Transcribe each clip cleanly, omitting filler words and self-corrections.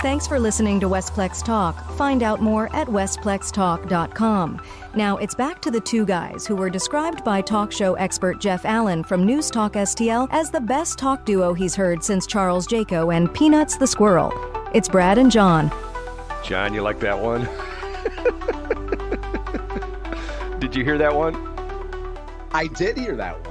Thanks for listening to Westplex Talk. Find out more at westplextalk.com. Now, it's back to the two guys who were described by talk show expert Jeff Allen from News Talk STL as the best talk duo he's heard since Charles Jaco and Peanuts the Squirrel. It's Brad and John. John, you like that one? Did you hear that one? I did hear that one.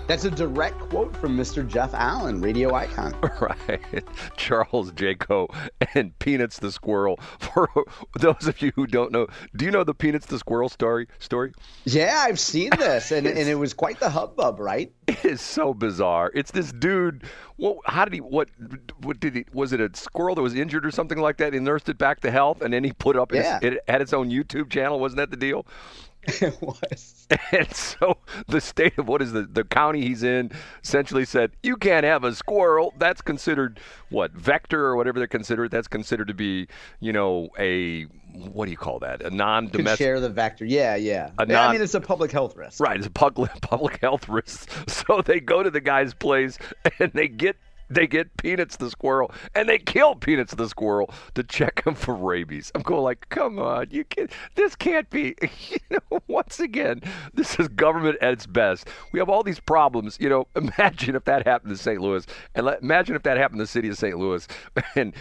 That's a direct quote from Mr. Jeff Allen, radio icon. Right. Charles Jaco and Peanuts the Squirrel. For those of you who don't know, do you know the Peanuts the Squirrel story? Yeah, I've seen this, and it was quite the hubbub, right? It is so bizarre. It's this dude. Well, what did he, was it a squirrel that was injured or something like that? He nursed it back to health, and then he put up, it had its own YouTube channel. Wasn't that the deal? It was. And so the state of the county he's in essentially said, you can't have a squirrel. That's considered vector or whatever they're considered. That's considered to be, a, what do you call that? A non-domestic. Could share the vector. Yeah. I mean, it's a public health risk. Right. It's a public health risk. So they go to the guy's place and they get Peanuts the Squirrel, and they kill Peanuts the Squirrel to check him for rabies. I'm going like, come on, this can't be. Once again, this is government at its best. We have all these problems. Imagine if that happened to St. Louis, and imagine if that happened to the city of St. Louis, and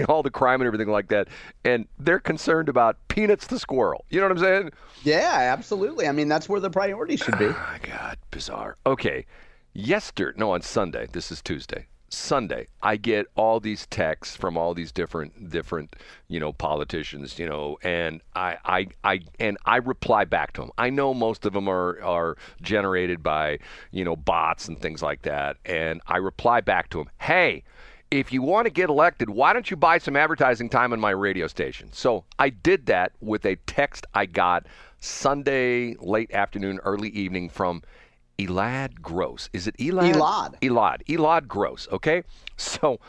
all the crime and everything like that, and they're concerned about Peanuts the Squirrel. You know what I'm saying? Yeah, absolutely. I mean, that's where the priority should be. Oh, my God, bizarre. Okay, on Sunday. This is Tuesday. Sunday, I get all these texts from all these different politicians, and I reply back to them. I know most of them are generated by bots and things like that, and I reply back to them, hey, if you want to get elected, why don't you buy some advertising time on my radio station? So I did that with a text I got Sunday late afternoon, early evening from Elad Gross. Is it Elad? Elad Gross, okay? So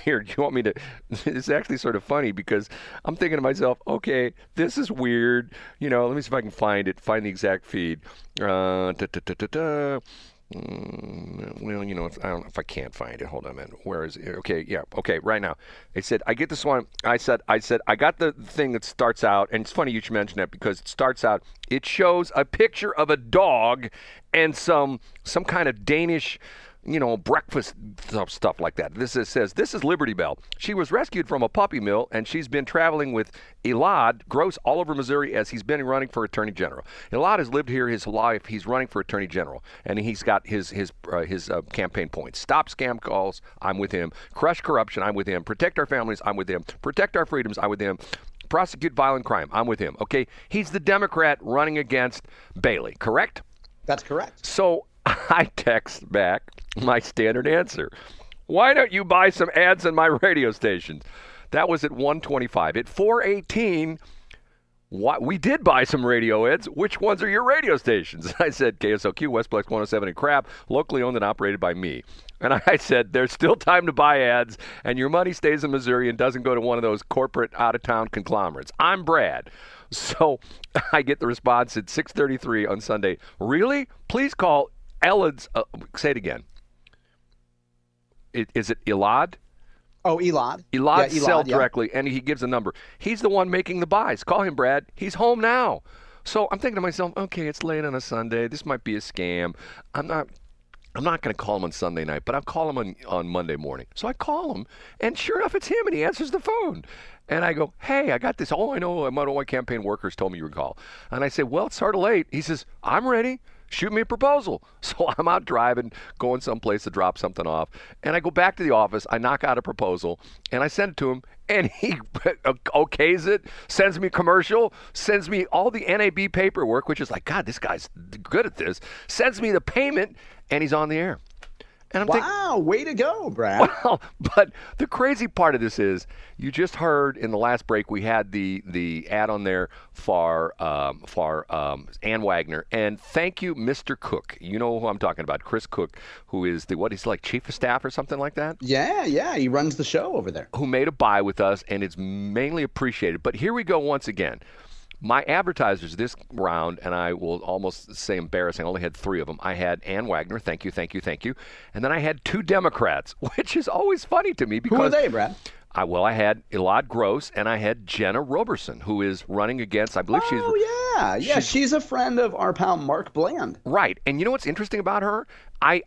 here, do you want me to, it's actually sort of funny because I'm thinking to myself, okay, this is weird. Let me see if I can find the exact feed. Well, I don't know if I can't find it. Hold on a minute. Where is it? Okay, yeah. Okay, right now. It said, I get this one. I said, I got the thing that starts out, and it's funny you should mention that because it starts out, it shows a picture of a dog and some kind of Danish, breakfast stuff like that. It says, this is Liberty Bell. She was rescued from a puppy mill, and she's been traveling with Elad Gross all over Missouri as he's been running for Attorney General. Elad has lived here his life. He's running for Attorney General, and he's got his campaign points. Stop scam calls, I'm with him. Crush corruption, I'm with him. Protect our families, I'm with him. Protect our freedoms, I'm with him. Prosecute violent crime, I'm with him. Okay, he's the Democrat running against Bailey, correct? That's correct. So I text back my standard answer. Why don't you buy some ads on my radio stations? That was at 1:25. At 4:18, we did buy some radio ads. Which ones are your radio stations? I said KSOQ, Westplex 107 and Crab, locally owned and operated by me. And I said, there's still time to buy ads, and your money stays in Missouri and doesn't go to one of those corporate out-of-town conglomerates. I'm Brad. So I get the response at 6:33 on Sunday. Really? Please call Elad's, say it again. Is it Elad? Oh, Elad. Elad sell directly, and he gives a number. He's the one making the buys. Call him, Brad. He's home now. So I'm thinking to myself, okay, it's late on a Sunday. This might be a scam. I'm not going to call him on Sunday night, but I'll call him on Monday morning. So I call him, and sure enough, it's him, and he answers the phone. And I go, hey, I got this. Oh, I know my campaign workers told me you would call. And I say, well, it's sort of late. He says, I'm ready. Shoot me a proposal. So I'm out driving, going someplace to drop something off. And I go back to the office. I knock out a proposal, and I send it to him. And he okays it, sends me a commercial, sends me all the NAB paperwork, which is like, God, this guy's good at this. Sends me the payment, and he's on the air. And I'm wow, way to go, Brad. Well, but the crazy part of this is, you just heard in the last break we had the ad on there for Ann Wagner, and thank you, Mr. Cook. You know who I'm talking about, Chris Cook, who is he's like chief of staff or something like that. Yeah, he runs the show over there. Who made a buy with us, and it's mainly appreciated. But here we go once again. My advertisers this round, and I will almost say embarrassing, I only had 3 of them. I had Ann Wagner, thank you. And then I had 2 Democrats, which is always funny to me because... Who are they, Brad? I had Elad Gross, and I had Jenna Roberson, who is running against, I believe she's... Oh, yeah. She's a friend of our pal Mark Bland. Right. And you know what's interesting about her? I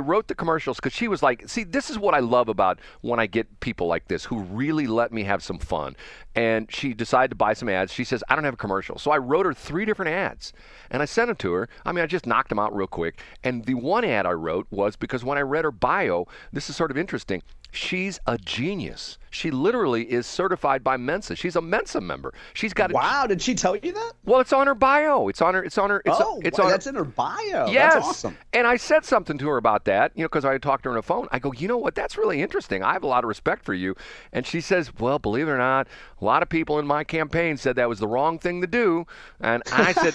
wrote the commercials because she was like, see, this is what I love about when I get people like this who really let me have some fun. And she decided to buy some ads. She says, I don't have a commercial. So I wrote her 3 different ads, and I sent them to her. I mean, I just knocked them out real quick. And the one ad I wrote was because when I read her bio, this is sort of interesting. She's a genius. She literally is certified by Mensa. She's a Mensa member. She's got. Wow, did she tell you that? Well, it's on her bio. It's on her. That's in her bio. Yes. That's awesome. And I said something to her about that, because I had talked to her on the phone. I go, you know what? That's really interesting. I have a lot of respect for you. And she says, well, believe it or not, a lot of people in my campaign said that was the wrong thing to do. And I said,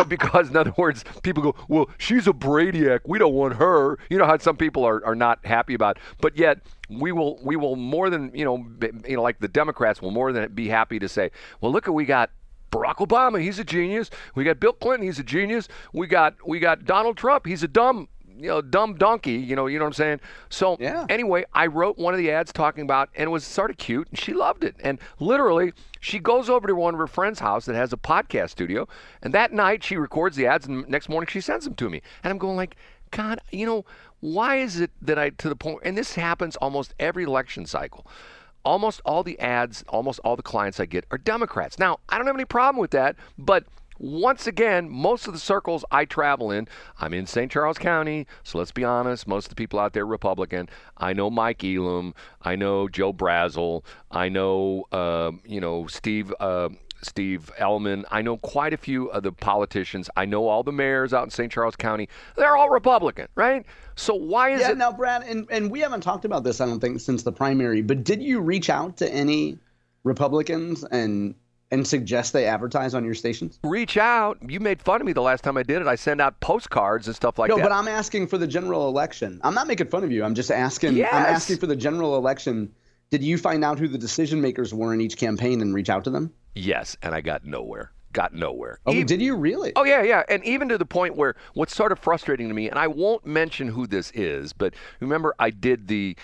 because in other words, people go, well, she's a Bradyac. We don't want her. You know how some people are not happy about it. But yet we will more than, like the Democrats will more than be happy to say, well, look, we got Barack Obama, he's a genius. We got Bill Clinton, he's a genius. We got Donald Trump, he's a dumb donkey, you know what I'm saying? So Anyway, I wrote one of the ads talking about, and it was sort of cute, and she loved it. And literally, she goes over to one of her friend's house that has a podcast studio, and that night she records the ads, and the next morning she sends them to me. And I'm going like, God, why is it that to the point, and this happens almost every election cycle. Almost all the ads, almost all the clients I get are Democrats. Now, I don't have any problem with that, but once again, most of the circles I travel in, I'm in St. Charles County, so let's be honest, most of the people out there are Republican. I know Mike Elam, I know Joe Brazel, I know, Steve Ellman. I know quite a few of the politicians. I know all the mayors out in St. Charles County. They're all Republican, right? So why is it? Yeah, now, Brad, and we haven't talked about this, I don't think, since the primary, but did you reach out to any Republicans and suggest they advertise on your stations? Reach out? You made fun of me the last time I did it. I send out postcards and stuff like that. No, but I'm asking for the general election. I'm not making fun of you. I'm just asking. Yes. I'm asking for the general election. Did you find out who the decision makers were in each campaign and reach out to them? Yes, and I got nowhere. Oh, did you really? Oh, yeah. And even to the point where what's sort of frustrating to me, and I won't mention who this is, but remember I did the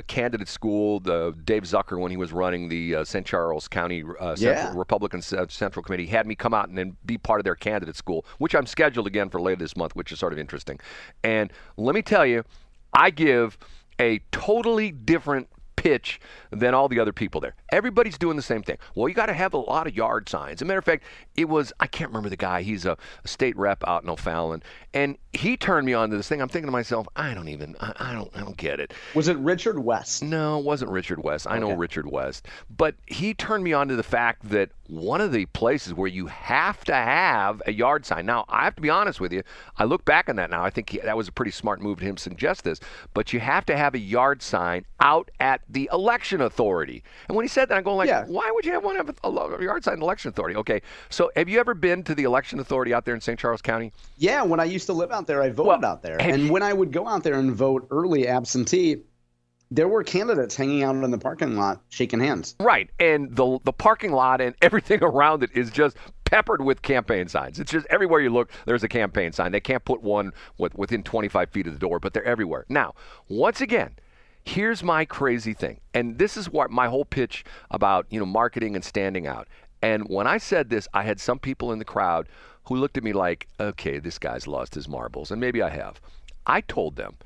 candidate school, the Dave Zucker, when he was running the St. Charles County Republican Central Committee, had me come out and then be part of their candidate school, which I'm scheduled again for later this month, which is sort of interesting. And let me tell you, I give a totally different pitch than all the other people there. Everybody's doing the same thing. Well, you got to have a lot of yard signs. As a matter of fact, I can't remember the guy. He's a state rep out in O'Fallon, and he turned me on to this thing. I'm thinking to myself, I don't get it. Was it Richard West? No, it wasn't Richard West. I know Richard West. But he turned me on to the fact that one of the places where you have to have a yard sign. Now, I have to be honest with you. I look back on that now. I think that was a pretty smart move to him to suggest this. But you have to have a yard sign out at the election authority. And when he said that, I'm going like, why would you want to have a yard sign in the election authority? Okay, so have you ever been to the election authority out there in St. Charles County? Yeah, when I used to live out there, I voted out there. And when I would go out there and vote early absentee, there were candidates hanging out in the parking lot shaking hands. Right, and the parking lot and everything around it is just peppered with campaign signs. It's just everywhere you look, there's a campaign sign. They can't put one within 25 feet of the door, but they're everywhere. Now, once again, here's my crazy thing, and this is what my whole pitch about marketing and standing out. And when I said this, I had some people in the crowd who looked at me like, okay, this guy's lost his marbles, and maybe I have. I told them,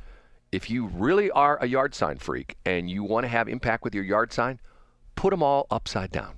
if you really are a yard sign freak and you want to have impact with your yard sign, put them all upside down.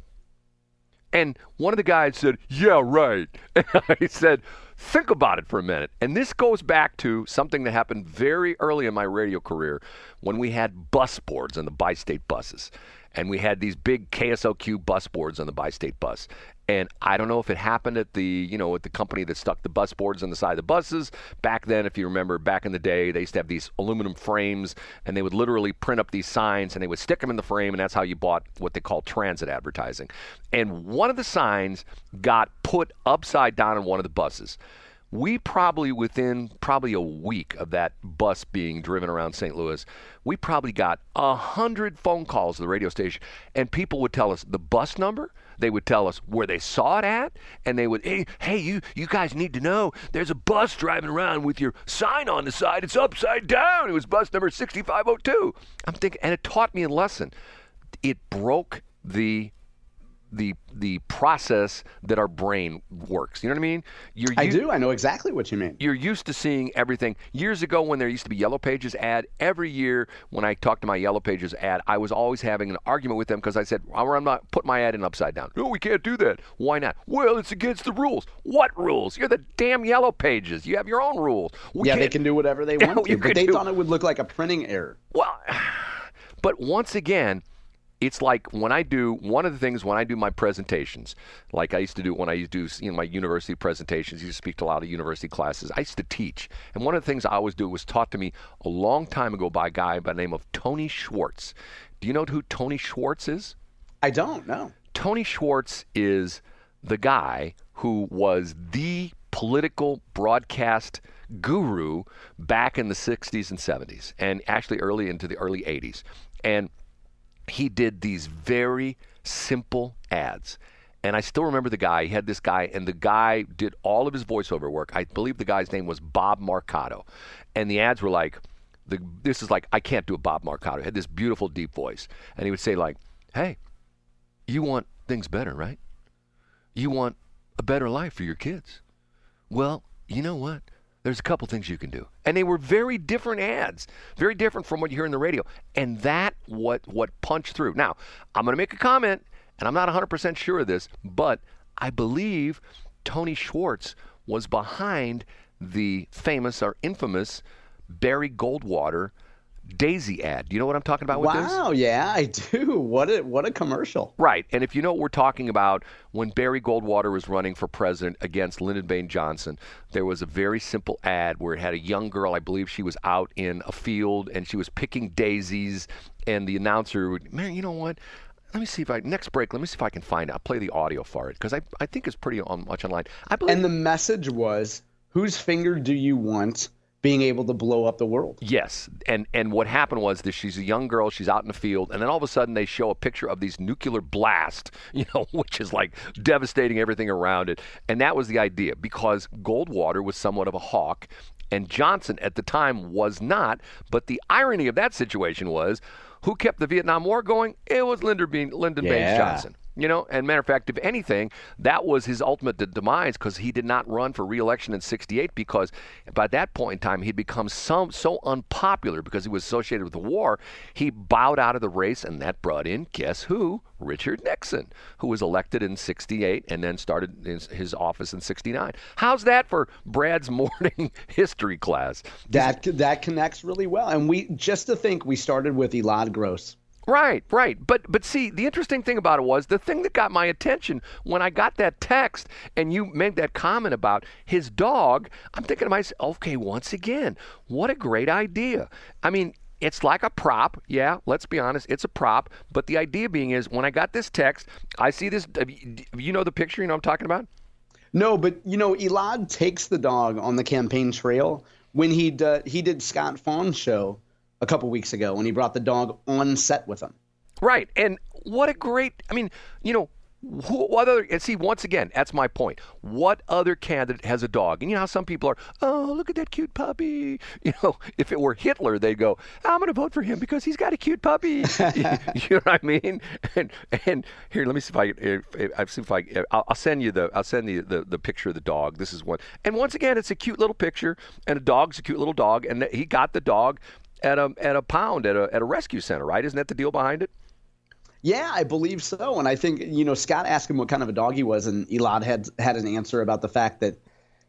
And one of the guys said, yeah, right. And I said, think about it for a minute. And this goes back to something that happened very early in my radio career when we had bus boards on the bi-state buses. And we had these big KSLQ bus boards on the bi-state bus. And I don't know if it happened at the company that stuck the bus boards on the side of the buses. Back then, if you remember, back in the day, they used to have these aluminum frames, and they would literally print up these signs, and they would stick them in the frame, and that's how you bought what they call transit advertising. And one of the signs got put upside down on one of the buses. we probably within a week of that bus being driven around St. Louis, we probably got 100 phone calls to the radio station, and people would tell us the bus number. They would tell us where they saw it at, and they would, hey, you guys need to know there's a bus driving around with your sign on the side. It's upside down. It was bus number 6502. I'm thinking, and it taught me a lesson. It broke the process that our brain works. You know what I mean? I do. I know exactly what you mean. You're used to seeing everything. Years ago when there used to be Yellow Pages ad, every year when I talked to my Yellow Pages ad, I was always having an argument with them because I said, I'm not putting my ad in upside down. No, we can't do that. Why not? Well, it's against the rules. What rules? You're the damn Yellow Pages. You have your own rules. They can do whatever they want to, but they thought it would look like a printing error. Well, but once again, it's like one of the things when I do my presentations, like I used to do when I used to do my university presentations, I used to speak to a lot of university classes. I used to teach. And one of the things I always do was taught to me a long time ago by a guy by the name of Tony Schwartz. Do you know who Tony Schwartz is? I don't know. Tony Schwartz is the guy who was the political broadcast guru back in the 60s and 70s, and actually early into the early 80s. And he did these very simple ads. And I still remember the guy. He had this guy, and the guy did all of his voiceover work. I believe the guy's name was Bob Marcato. And the ads were like, I can't do a Bob Marcato. He had this beautiful, deep voice. And he would say like, hey, you want things better, right? You want a better life for your kids. Well, you know what? There's a couple things you can do. And they were very different ads, very different from what you hear in the radio. And that what punched through. Now, I'm going to make a comment, and I'm not 100% sure of this, but I believe Tony Schwartz was behind the famous or infamous Barry Goldwater Daisy ad. Do you know what I'm talking about with this? Wow, yeah, I do. What a commercial. Right. And if you know what we're talking about, when Barry Goldwater was running for president against Lyndon Baines Johnson, there was a very simple ad where it had a young girl, I believe she was out in a field, and she was picking daisies, and the announcer would, man, you know what? Let me see if next break, let me see if I can find it. I'll play the audio for it, because I think it's pretty much online. And the message was, whose finger do you want being able to blow up the world? Yes. And what happened was that she's a young girl, she's out in the field, and then all of a sudden they show a picture of these nuclear blast, which is like devastating everything around it. And that was the idea, because Goldwater was somewhat of a hawk, and Johnson at the time was not. But the irony of that situation was, who kept the Vietnam War going? It was Lyndon Baines Johnson. And matter of fact, if anything, that was his ultimate demise, because he did not run for re-election in 68, because by that point in time, he'd become so unpopular because he was associated with the war, he bowed out of the race, and that brought in, guess who? Richard Nixon, who was elected in 68 and then started his office in 69. How's that for Brad's morning history class? That connects really well. And just to think we started with Elad Gross. Right. But see, the interesting thing about it was, the thing that got my attention when I got that text and you made that comment about his dog, I'm thinking to myself, okay, once again, what a great idea. I mean, it's like a prop. Yeah, let's be honest, it's a prop. But the idea being is, when I got this text, I see this, you know the picture, you know what I'm talking about? No, but Elad takes the dog on the campaign trail when he did Scott Fawn's show a couple weeks ago, when he brought the dog on set with him. Right. And what a great, who other, and see, once again, that's my point. What other candidate has a dog? And you know how some people are, oh, look at that cute puppy. If it were Hitler, they'd go, I'm going to vote for him because he's got a cute puppy. You know what I mean? And here, let me see if I'll send you the picture of the dog. This is one. And once again, it's a cute little picture, and a dog's a cute little dog, and he got the dog at a pound at a rescue center, right? Isn't that the deal behind it? Yeah, I believe so. And I think, Scott asked him what kind of a dog he was, and Elad had an answer about the fact that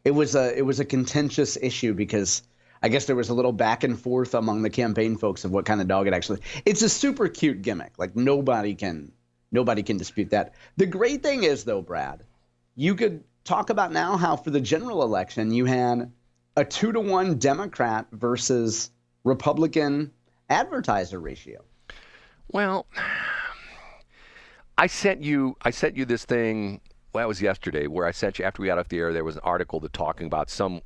it was a contentious issue, because I guess there was a little back and forth among the campaign folks of what kind of dog it actually. It's a super cute gimmick. Like nobody can dispute that. The great thing is, though, Brad, you could talk about now how for the general election you had a 2-to-1 Democrat versus Republican advertiser ratio. Well, I sent you this thing well, that was yesterday, where I sent you, after we got off the air, there was an article that talking about some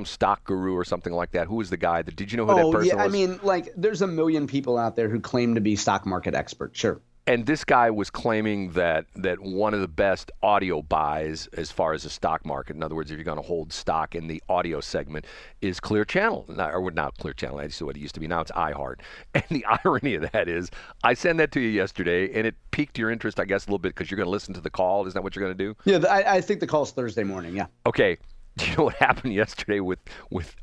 stock guru or something like that? Who was the guy? Did you know who that person was? I mean, like, there's a million people out there who claim to be stock market experts, sure. And this guy was claiming that one of the best audio buys as far as the stock market, in other words, if you're going to hold stock in the audio segment, is Clear Channel. Or not Clear Channel, that's what it used to be. Now it's iHeart. And the irony of that is, I sent that to you yesterday, and it piqued your interest, I guess, a little bit because you're going to listen to the call. Isn't that what you're going to do? Yeah, I think the call's Thursday morning, yeah. Okay. Do you know what happened yesterday with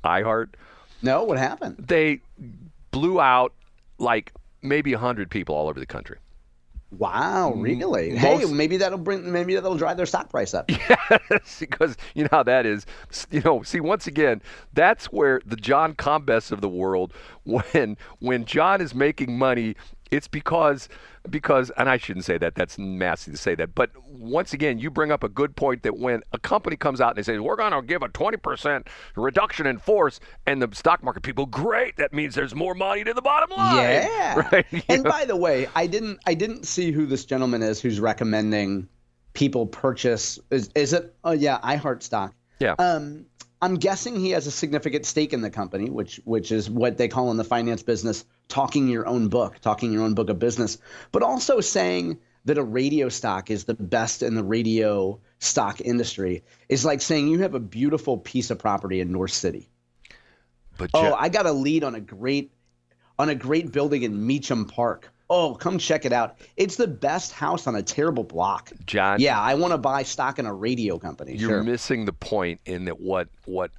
iHeart? No, what happened? They blew out like maybe 100 people all over the country. Wow, really? Hey, maybe that'll drive their stock price up. Yes, because you know how that is. See, once again, that's where the John Combests of the world, when John is making money, it's because, and I shouldn't say that, that's nasty to say that, but once again, you bring up a good point that when a company comes out and they say, we're going to give a 20% reduction in force, and the stock market people, great, that means there's more money to the bottom line. Yeah. Right? And by the way, I didn't see who this gentleman is who's recommending people purchase, is it, iHeart stock. Yeah. I'm guessing he has a significant stake in the company, which is what they call in the finance business talking your own book of business, but also saying that a radio stock is the best in the radio stock industry is like saying you have a beautiful piece of property in North City. But I got a lead on a great building in Meacham Park. Oh, come check it out. It's the best house on a terrible block. John. Yeah, I want to buy stock in a radio company. You're missing the point in that what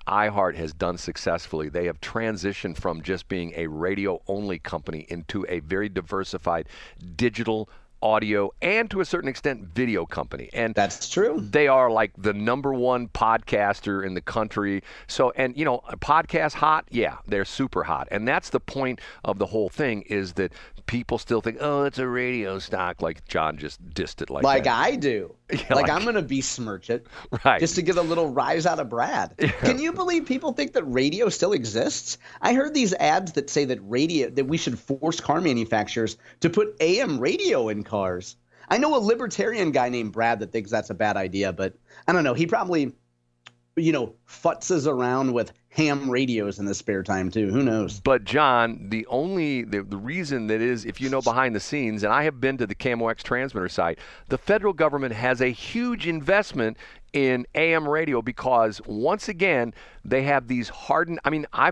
iHeart has done successfully, they have transitioned from just being a radio-only company into a very diversified digital audio and to a certain extent video company. And that's true. They are like the number one podcaster in the country. So, and you know, podcast hot? Yeah, they're super hot. And that's the point of the whole thing is that people still think, oh, it's a radio stock, like John just dissed it like that. I do. Yeah, like I'm going to besmirch it right, just to get a little rise out of Brad. Yeah. Can you believe people think that radio still exists? I heard these ads that say that we should force car manufacturers to put AM radio in cars. I know a libertarian guy named Brad that thinks that's a bad idea, but I don't know. He probably, futzes around with ham radios in his spare time too. Who knows? But John, the reason that is, if you know behind the scenes, and I have been to the KMOX transmitter site, the federal government has a huge investment in AM radio because once again they have these hardened. I mean, I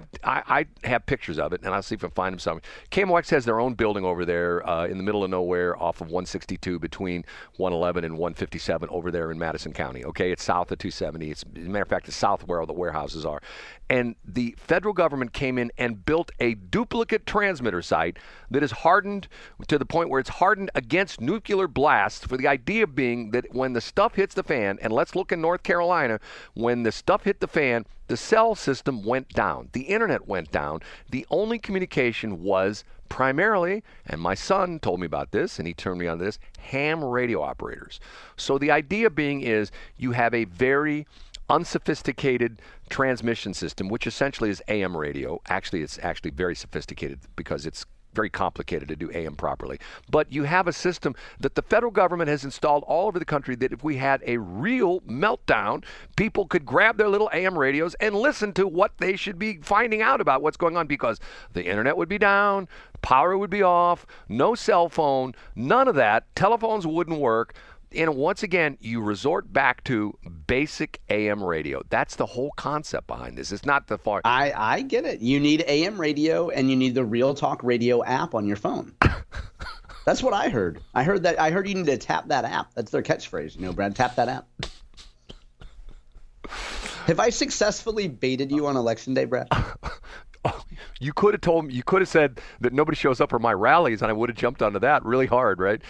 have pictures of it, and I'll see if I can find them somewhere. KMOX has their own building over there in the middle of nowhere, off of 162 between 111 and 157 over there in Madison County. Okay, it's south of 270. It's, as a matter of fact, it's south where all the warehouses are. And the federal government came in and built a duplicate transmitter site that is hardened to the point where it's hardened against nuclear blasts, for the idea being that when the stuff hits the fan, and let's look in North Carolina, when the stuff hit the fan, the cell system went down. The internet went down. The only communication was primarily, and my son told me about this, and he turned me on to this, ham radio operators. So the idea being is you have a very unsophisticated transmission system, which essentially is AM radio. Actually, it's actually very sophisticated because it's very complicated to do AM properly. But you have a system that the federal government has installed all over the country that if we had a real meltdown, people could grab their little AM radios and listen to what they should be finding out about what's going on, because the internet would be down, power would be off, no cell phone, none of that. Telephones wouldn't work. And once again, you resort back to basic AM radio. That's the whole concept behind this. It's not the far. I get it. You need AM radio, and you need the Real Talk Radio app on your phone. That's what I heard. I heard you need to tap that app. That's their catchphrase. Brad, tap that app. Have I successfully baited you on Election Day, Brad? You could have told me, you could have said that nobody shows up for my rallies, and I would have jumped onto that really hard, right?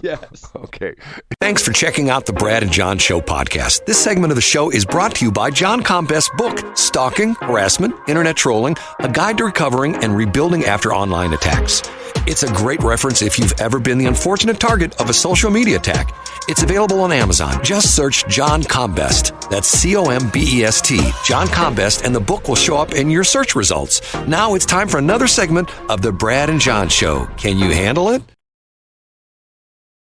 Yes. Okay. Thanks for checking out the Brad and John Show podcast. This segment of the show is brought to you by John Combest's book, Stalking, Harassment, Internet Trolling, A Guide to Recovering and Rebuilding After Online Attacks. It's a great reference if you've ever been the unfortunate target of a social media attack. It's available on Amazon. Just search John Combest. That's C-O-M-B-E-S-T, John Combest, and the book will show up in your search results. Now it's time for another segment of the Brad and John Show. Can you handle it?